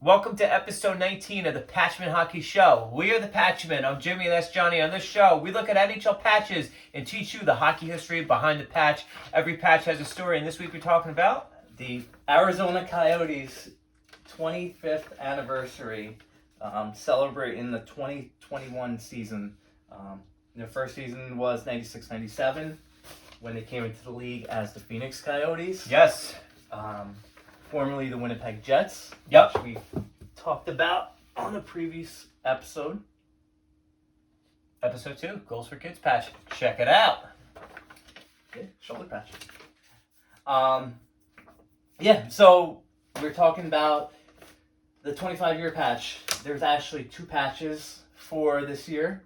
Welcome to episode 19 of the Patchman Hockey Show. We are the Patchmen. I'm Jimmy and that's Johnny. On this show, we look at NHL patches and teach you the hockey history behind the patch. Every patch has a story, and this week we're talking about the Arizona Coyotes 25th anniversary, celebrating the 2021 season. Their first season was 96-97 when they came into the league as the Phoenix Coyotes. Yes. Formerly the Winnipeg Jets. Yep. Which we talked about on the previous episode. Episode 2, Goals for Kids patch. Check it out. Yeah, shoulder patch. So we're talking about the 25-year patch. There's actually 2 patches for this year.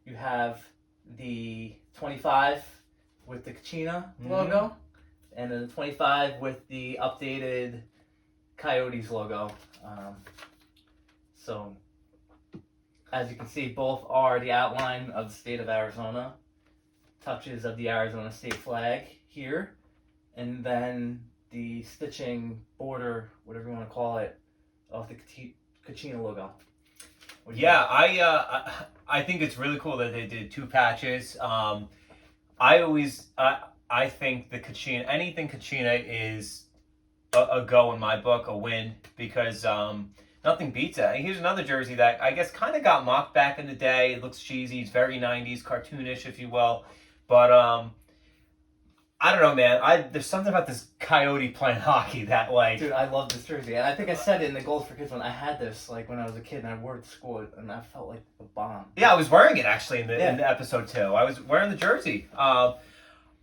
You have the 25 with the Kachina logo, and then the 25 with the updated Coyotes logo. So, as you can see, both are the outline of the state of Arizona, touches of the Arizona state flag here, and then the stitching border, whatever you want to call it, of the Kachina logo. Yeah, I think it's really cool that they did 2 patches. I think the Kachina, anything Kachina is a go in my book, a win, because nothing beats it. Here's another jersey that I guess kind of got mocked back in the day. It looks cheesy. It's very 90s, cartoonish, if you will. But I don't know, man. There's something about this Coyote playing hockey that, like... Dude, I love this jersey. And I think I said it in the Goals for Kids one. I had this, like, when I was a kid, and I wore it to school, and I felt like a bomb. Yeah, I was wearing it, actually, in the episode 2. I was wearing the jersey.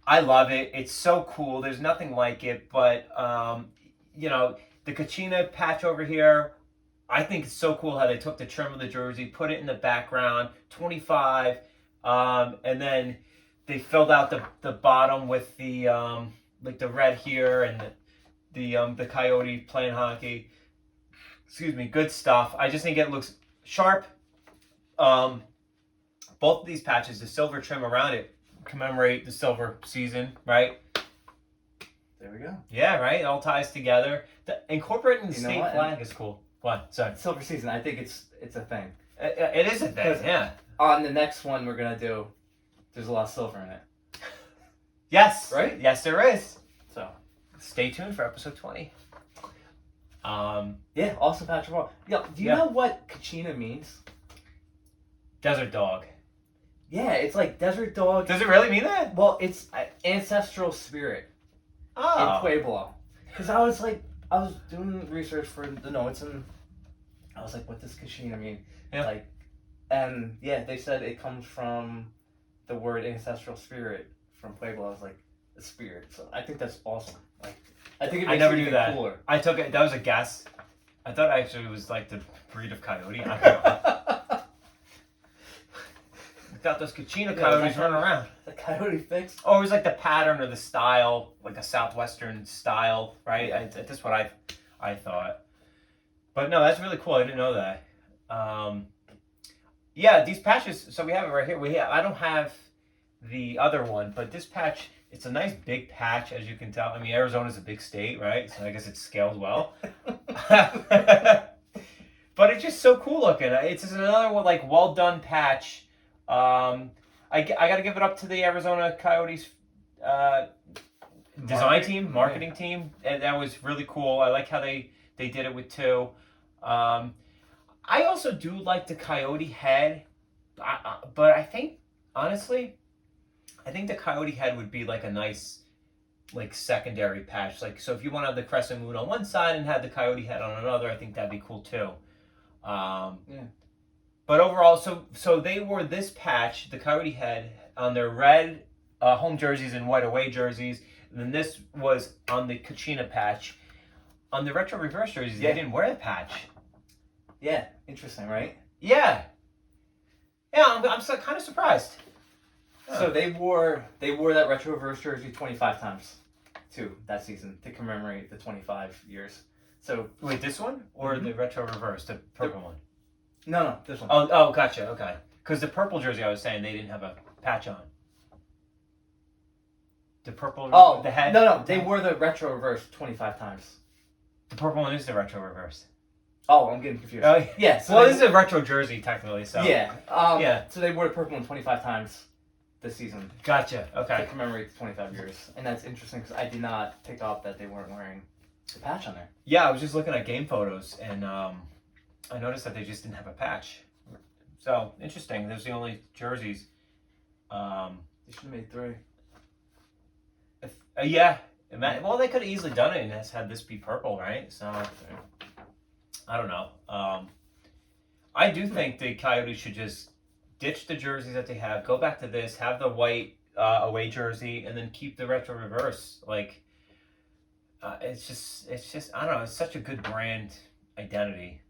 I love it. It's so cool. There's nothing like it. But, the Kachina patch over here, I think it's so cool how they took the trim of the jersey, put it in the background, 25, and then they filled out the bottom with the the red here and the Coyote playing hockey. Excuse me, good stuff. I just think it looks sharp. Both of these patches, the silver trim around it, commemorate the silver season, right? There we go. Yeah, right. It all ties together. Incorporating the state flag is cool. What? Sorry. Silver season. I think it's a thing. It is a thing. Yeah. On the next one we're gonna do, there's a lot of silver in it. Yes. Right? Yes, there is. So stay tuned for episode 20. Yeah, awesome patch of all. Yo, do you know what Kachina means? Desert dog. Yeah, it's like desert dog. Does it really mean that? Well, it's ancestral spirit in Pueblo. Because I was doing research for the notes, and I was like, what does Kachina mean? Yeah. And they said it comes from the word ancestral spirit from Pueblo. I was like, the spirit. So I think that's awesome. I think it makes it even cooler. I took it. That was a guess. I thought actually it was like the breed of coyote. I don't know. Got those Kachina coyotes running around. The coyote fix? Oh, it was like the pattern or the style, like a southwestern style, right? That's what I thought. But no, that's really cool. I didn't know that. These patches. So we have it right here. I don't have the other one, but this patch, it's a nice big patch, as you can tell. I mean, Arizona's a big state, right? So I guess it scales well. But it's just so cool looking. It's just another one, like, well done patch. I got to give it up to the Arizona Coyotes design team, marketing team, and that was really cool. I like how they did it with 2. I also do like the Coyote head, but I think, honestly, the Coyote head would be like a nice, like, secondary patch. Like, so if you want to have the crescent moon on one side and have the Coyote head on another, I think that'd be cool too. But overall, so they wore this patch, the Coyote head, on their red home jerseys and white away jerseys. And then this was on the Kachina patch. On the retro reverse jerseys, they didn't wear the patch. Yeah, interesting, right? Yeah. Yeah, I'm so kind of surprised. So they wore that retro reverse jersey 25 times, too, that season to commemorate the 25 years. So wait, this one or the retro reverse, the purple one? No, this one. Oh, gotcha. Okay, because the purple jersey, I was saying they didn't have a patch on. The purple. Oh, the head. No, they wore the retro reverse 25 times. The purple one is the retro reverse. Oh, I'm getting confused. Yeah. So well, this is a retro jersey technically. So yeah. Yeah. So they wore the purple one 25 times this season Gotcha. Okay. to commemorate the 25 years, and that's interesting because I did not pick up that they weren't wearing the patch on there. Yeah, I was just looking at game photos, and I noticed that they just didn't have a patch. So interesting. Those are the only jerseys. They should have made 3. Yeah. Well, they could have easily done it and has had this be purple, right? So I don't know. I do think the Coyotes should just ditch the jerseys that they have, go back to this, have the white away jersey, and then keep the retro reverse. Like, it's just I don't know. It's such a good brand identity.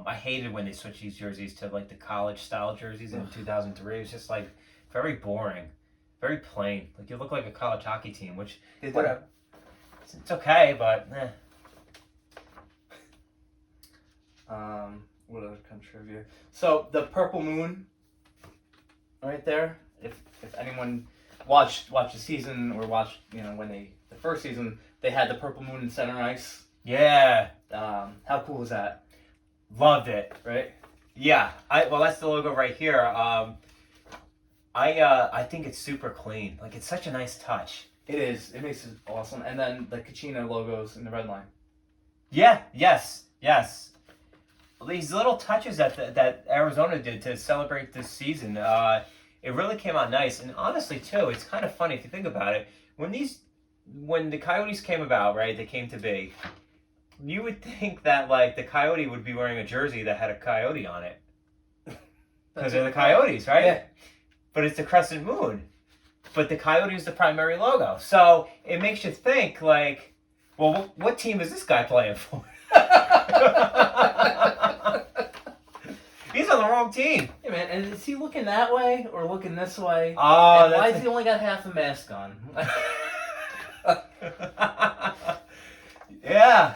I hated when they switched these jerseys to like the college style jerseys in 2003. It was just like very boring, very plain. Like you look like a college hockey team, which whatever. It's okay, but eh. What other kind of trivia? So the purple moon, right there. If anyone watched the season or watched when the first season they had the purple moon in center ice. Yeah. How cool is that? Loved it. Right. Yeah. Well, that's the logo right here. I think it's super clean. Like it's such a nice touch. It is. It makes it awesome. And then the Kachina logos in the red line. Yeah. Yes. These little touches that Arizona did to celebrate this season, it really came out nice. And honestly, too, it's kind of funny if you think about it. When the Coyotes came about, right? They came to be. You would think that like the Coyote would be wearing a jersey that had a coyote on it, because they're the Coyotes, right? Yeah. But it's the crescent moon. But the Coyote is the primary logo, so it makes you think like, well, what team is this guy playing for? He's on the wrong team. Hey man, and is he looking that way or looking this way? Oh, and why has he only got half the mask on? Yeah.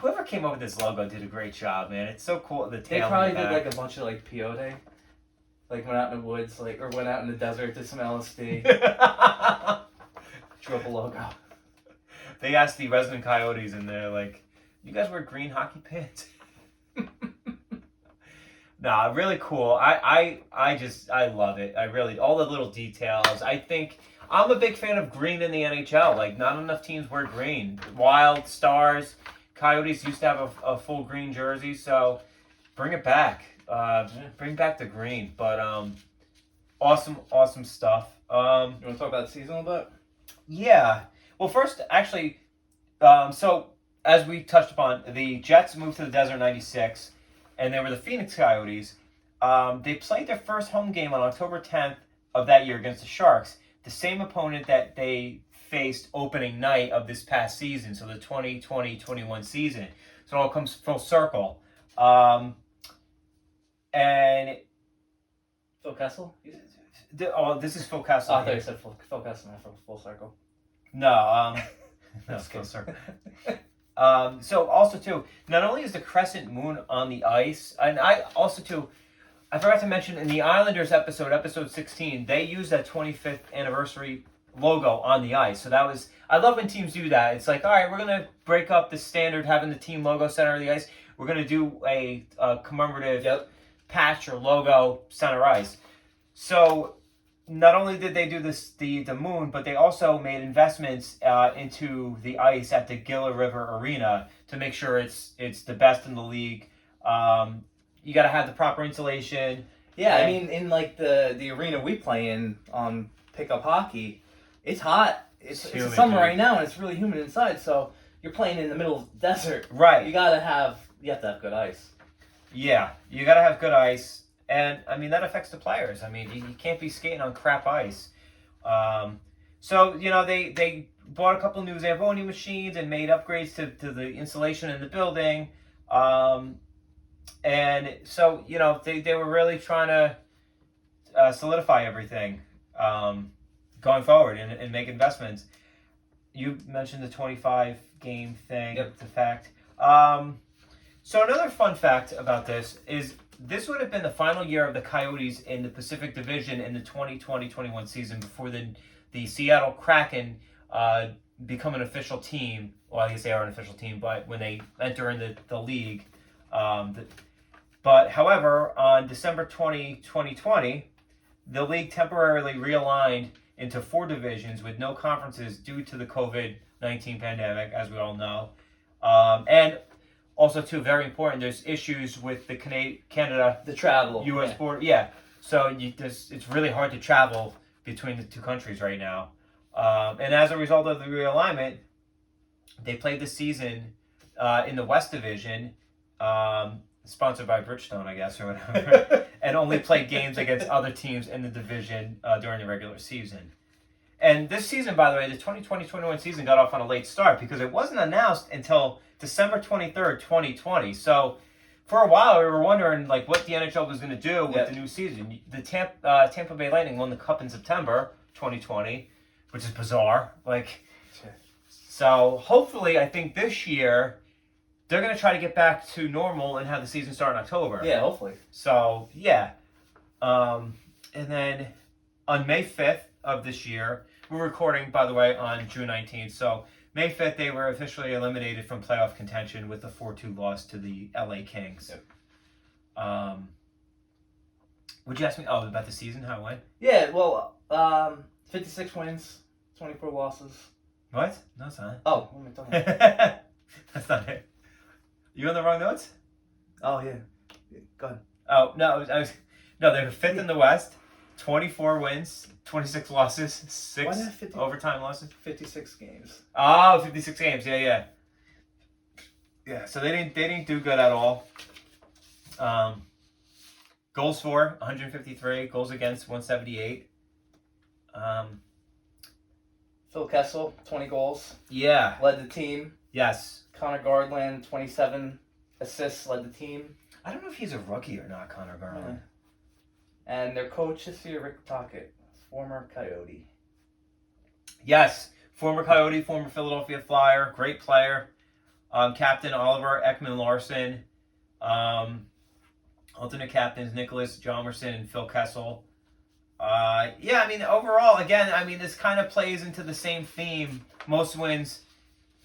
Whoever came up with this logo did a great job, man. It's so cool. The tail. They probably did like a bunch of like peyote, like went out in the woods, or went out in the desert, did some LSD, drew up a logo. They asked the resident Coyotes, and they're like, "You guys wear green hockey pants?" Nah, really cool. I love it. I really, all the little details. I think I'm a big fan of green in the NHL. Like, not enough teams wear green. Wild, Stars, Coyotes used to have a full green jersey, so bring it back. Bring back the green. But awesome stuff. You want to talk about the season a little bit? Yeah. Well, first, actually, so as we touched upon, the Jets moved to the desert in '96, and they were the Phoenix Coyotes. They played their first home game on October 10th of that year against the Sharks, the same opponent that they faced opening night of this past season, so the 2020-21 season. So it all comes full circle. And Phil Kessel? this is Phil Kessel. Oh, I thought you said Phil Kessel, not full circle. No, no, full circle. So also too, not only is the crescent moon on the ice, and I forgot to mention in the Islanders episode 16, they used that 25th anniversary logo on the ice. So I love when teams do that. It's like, all right, we're gonna break up the standard having the team logo center of the ice. We're gonna do a commemorative patch or logo center ice. So not only did they do the moon, but they also made investments into the ice at the Gila River Arena to make sure it's the best in the league. You got to have the proper insulation. Yeah, I mean, in like the arena we play in on pickup hockey, it's hot. It's summer right now, and it's really humid inside. So you're playing in the middle of the desert. Right. You have to have good ice. Yeah, you got to have good ice. And, I mean, that affects the players. I mean, you can't be skating on crap ice. So, they bought a couple new Zamboni machines and made upgrades to the insulation in the building. And so, they were really trying to solidify everything going forward and make investments. You mentioned the 25-game thing, the fact. So another fun fact about this is this would have been the final year of the Coyotes in the Pacific Division in the 2020-21 season before the Seattle Kraken become an official team. Well, I guess they are an official team, but when they enter in the league. But however, on December 2020, the league temporarily realigned into 4 divisions with no conferences due to the COVID-19 pandemic, as we all know. And also, too, very important, there's issues with the Canada, the travel, U.S. border. Yeah, so it's really hard to travel between the 2 countries right now. And as a result of the realignment, they played the season in the West Division, sponsored by Bridgestone, I guess, or whatever, and only played games against other teams in the division during the regular season. And this season, by the way, the 2020-21 season got off on a late start because it wasn't announced until December 23rd, 2020. So for a while, we were wondering like what the NHL was going to do with the new season. The Tampa Bay Lightning won the Cup in September 2020, which is bizarre. So hopefully, I think this year they're going to try to get back to normal and have the season start in October. Yeah, hopefully. So yeah, and then on May 5th of this year, we're recording, by the way, on June 19th. So May 5th, they were officially eliminated from playoff contention with a 4-2 loss to the LA Kings. Yep. Would you ask me about the season, how it went? Yeah, well, 56 wins, 24 losses. What? No, it's not. Oh, what am I talking about? That's not it. You on the wrong notes? Oh, yeah. Go ahead. Oh, no, no, they were 5th in the West, 24 wins, 26 losses, 6 overtime losses. 56 games. Oh, 56 games. Yeah. Yeah, so they didn't do good at all. Goals for 153, goals against 178. Phil Kessel, 20 goals. Yeah. Led the team. Yes. Connor Garland, 27 assists, led the team. I don't know if he's a rookie or not, Connor Garland. Yeah. And their coach this year, Rick Tocchet, former Coyote. Yes. Former Coyote, former Philadelphia Flyer, great player. Captain Oliver Ekman-Larsson. Alternate captains Nicholas Hjalmarsson and Phil Kessel. Yeah, I mean, overall, again, I mean, this kind of plays into the same theme. Most wins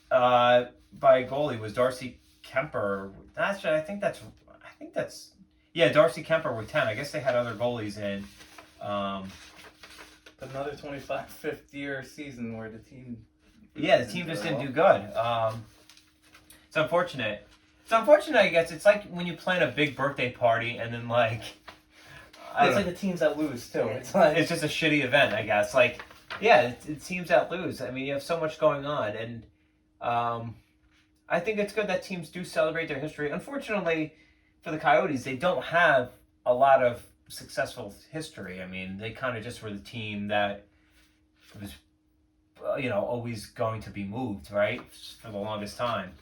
by a goalie was Darcy Kemper. Actually, I think that's Darcy Kemper with 10. I guess they had other goalies in. Another 25th year season where the team. Yeah, the team just didn't do good. It's unfortunate. It's unfortunate, I guess. It's like when you plan a big birthday party and then it's like the teams that lose too. It's just a shitty event, I guess. It's teams that lose. I mean, you have so much going on, and I think it's good that teams do celebrate their history. Unfortunately, for the Coyotes, they don't have a lot of successful history. I mean, they kind of just were the team that was, always going to be moved, right, for the longest time.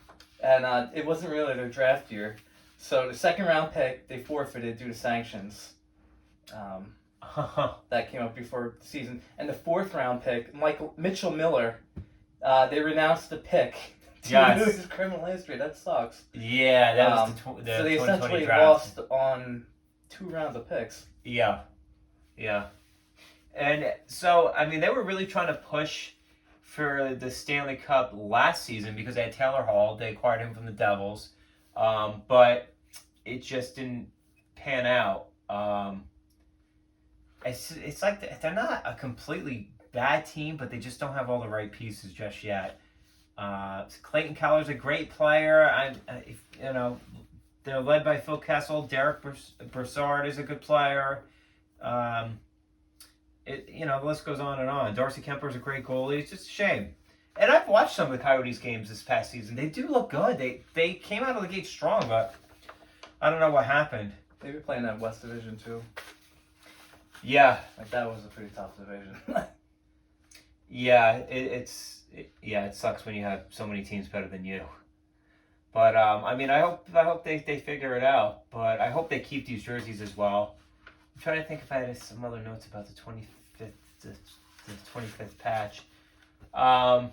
And it wasn't really their draft year. So the second round pick, they forfeited due to sanctions. That came up before the season. And the fourth round pick, Mitchell Miller, they renounced the pick to lose his criminal history. That sucks. Yeah, that was the so they 2020 essentially draft. lost on 2 rounds of picks. Yeah. And so, I mean, they were really trying to push for the Stanley Cup last season because they had Taylor Hall. They acquired him from the Devils. But it just didn't pan out. It's like they're not a completely bad team, but they just don't have all the right pieces just yet. Clayton Keller's a great player. They're led by Phil Kessel. Derek Brassard is a good player. The list goes on and on. Darcy Kemper's a great goalie. It's just a shame. And I've watched some of the Coyotes games this past season. They do look good. They came out of the gate strong, but I don't know what happened. They were playing that West Division too. Yeah. That was a pretty tough division. Yeah, it sucks when you have so many teams better than you. But I hope they figure it out. But I hope they keep these jerseys as well. I'm trying to think if I had some other notes about the 25th patch. I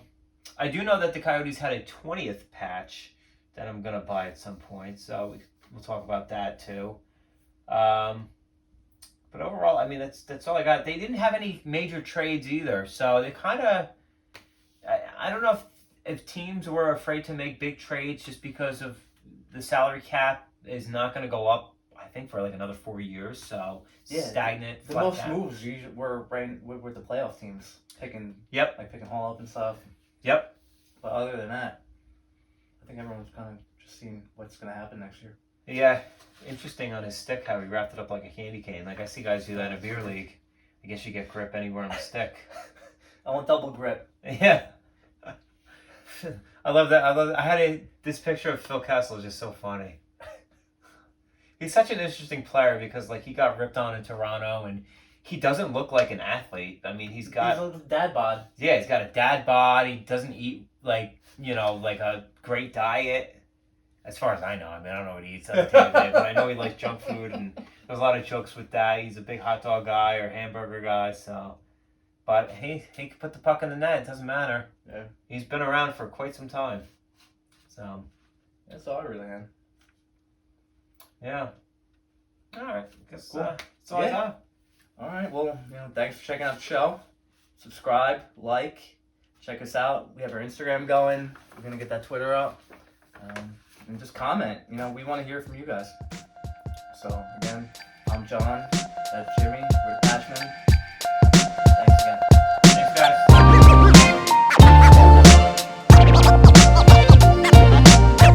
do know that the Coyotes had a 20th patch that I'm gonna buy at some point, so we'll talk about that too. But overall, I mean, that's all I got. They didn't have any major trades either, so they kind of. I don't know if teams were afraid to make big trades just because of the salary cap is not going to go up. I think for like another 4 years, so stagnant. The most moves usually were with the playoff teams picking. Yep. Like picking Hall up and stuff. Yep. But other than that, I think everyone's kind of just seeing what's going to happen next year. Yeah, interesting on his stick how he wrapped it up like a candy cane. Like I see guys do that in a beer league. I guess you get grip anywhere on the stick. I want double grip. Yeah. I love that. This picture of Phil Kessel is just so funny. He's such an interesting player because like he got ripped on in Toronto and he doesn't look like an athlete. I mean, he's got a dad bod. Yeah, he's got a dad bod. He doesn't eat like a great diet. As far as I know, I mean, I don't know what he eats on a daily day, but I know he likes junk food, and there's a lot of jokes with that. He's a big hot dog guy or hamburger guy, so. But he can put the puck in the net. It doesn't matter. Yeah. He's been around for quite some time. So. That's all I really am. Yeah. All right. Guess cool. That's all I got. All right. Well, thanks for checking out the show. Subscribe, like, check us out. We have our Instagram going. We're gonna get that Twitter up. And just comment. We want to hear from you guys. So again, I'm John. That's Jimmy. We're the Patchmen.